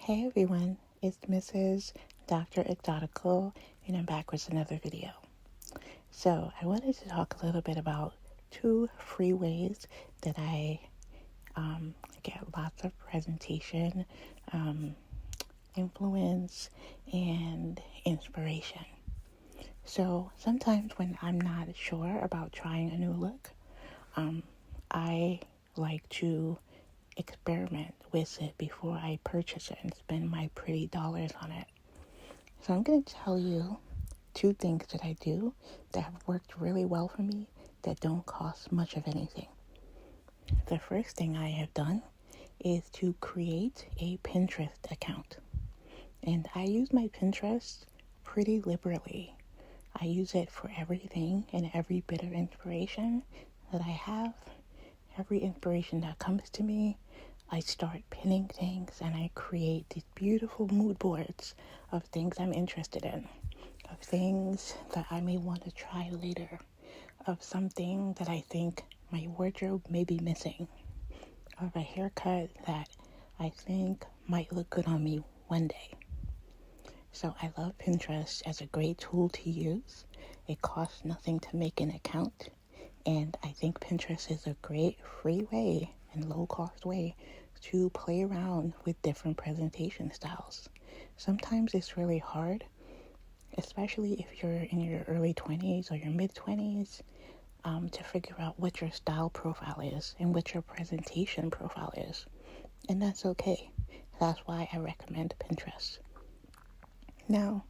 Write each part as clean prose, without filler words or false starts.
Hey everyone, it's Mrs. Dr. Exotical, and I'm back with another video. So I wanted to talk a little bit about 2 free ways that I get lots of presentation, influence, and inspiration. So sometimes when I'm not sure about trying a new look, I like to experiment with it before I purchase it and spend my pretty dollars on it. So I'm going to tell you 2 things that I do that have worked really well for me that don't cost much of anything. The first thing I have done is to create a Pinterest account. And I use my Pinterest pretty liberally. I use it for everything and every bit of inspiration that I have. Every inspiration that comes to me, I start pinning things and I create these beautiful mood boards of things I'm interested in, of things that I may want to try later, of something that I think my wardrobe may be missing, of a haircut that I think might look good on me one day. So I love Pinterest as a great tool to use. It costs nothing to make an account. And I think Pinterest is a great free way and low-cost way to play around with different presentation styles. Sometimes it's really hard, especially if you're in your early 20s or your mid-20s, to figure out what your style profile is and what your presentation profile is. And that's okay. That's why I recommend Pinterest. Now,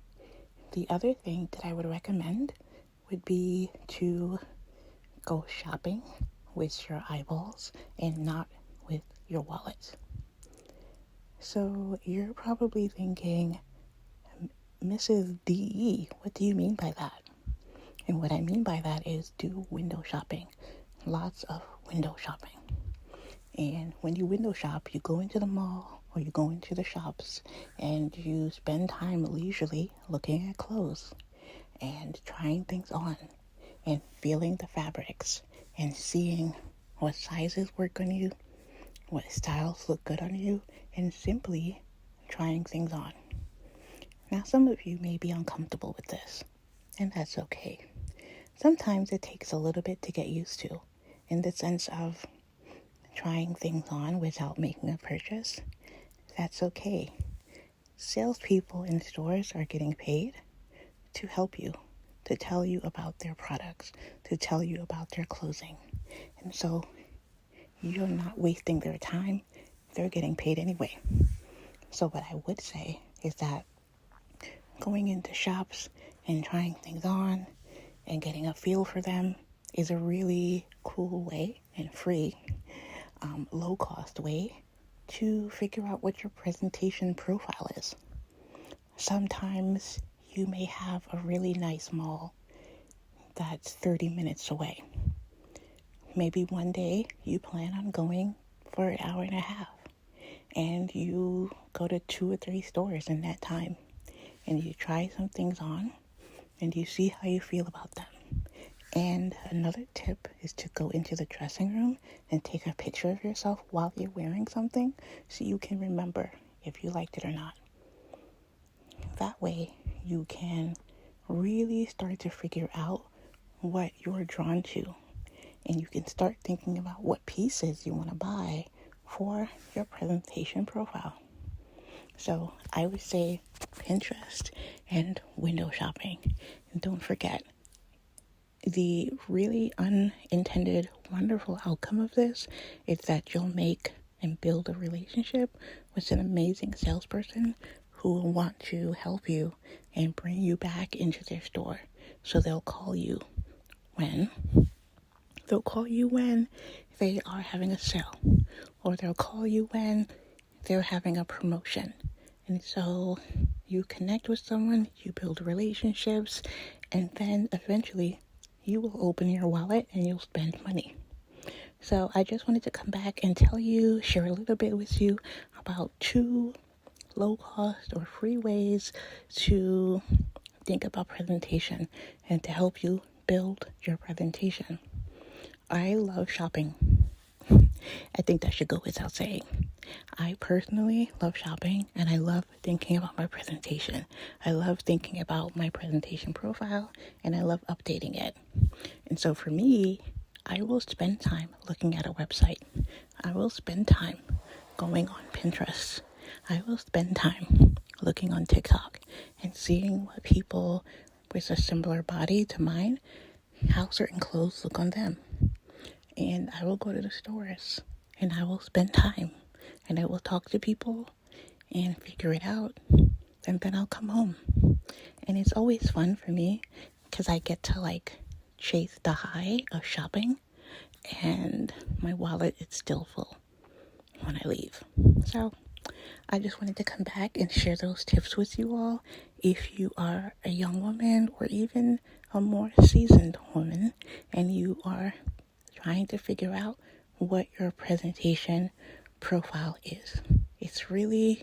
the other thing that I would recommend would be to go shopping with your eyeballs and not with your wallet. So you're probably thinking, Mrs. DE, what do you mean by that? And what I mean by that is do window shopping. Lots of window shopping. And when you window shop, you go into the mall or you go into the shops and you spend time leisurely looking at clothes and trying things on and feeling the fabrics and seeing what sizes work on you, what styles look good on you, and simply trying things on. Now, some of you may be uncomfortable with this, and that's okay. Sometimes it takes a little bit to get used to, in the sense of trying things on without making a purchase. That's okay. Salespeople in stores are getting paid to help you, to tell you about their products, to tell you about their clothing. And so you're not wasting their time. They're getting paid anyway. So what I would say is that going into shops and trying things on and getting a feel for them is a really cool way and free, low-cost way to figure out what your presentation profile is. Sometimes you may have a really nice mall that's 30 minutes away. Maybe one day you plan on going for an hour and a half and you go to 2 or 3 stores in that time and you try some things on and you see how you feel about them. And another tip is to go into the dressing room and take a picture of yourself while you're wearing something so you can remember if you liked it or not. That way you can really start to figure out what you're drawn to, and you can start thinking about what pieces you want to buy for your presentation profile. So I would say Pinterest and window shopping. And don't forget, the really unintended wonderful outcome of this is that you'll make and build a relationship with an amazing salesperson who will want to help you and bring you back into their store. So they'll call you when they are having a sale, or they'll call you when they're having a promotion. And so you connect with someone, you build relationships, and then eventually you will open your wallet and you'll spend money. So I just wanted to come back and share a little bit with you about 2 low-cost or free ways to think about presentation and to help you build your presentation. I love shopping. I think that should go without saying. I personally love shopping and I love thinking about my presentation. I love thinking about my presentation profile and I love updating it. And so for me, I will spend time looking at a website. I will spend time going on Pinterest. I will spend time looking on TikTok and seeing what people with a similar body to mine, how certain clothes look on them. And I will go to the stores and I will spend time and I will talk to people and figure it out. And then I'll come home. And it's always fun for me because I get to chase the high of shopping and my wallet is still full when I leave. So I just wanted to come back and share those tips with you all. If you are a young woman or even a more seasoned woman and you are trying to figure out what your presentation profile is, it's really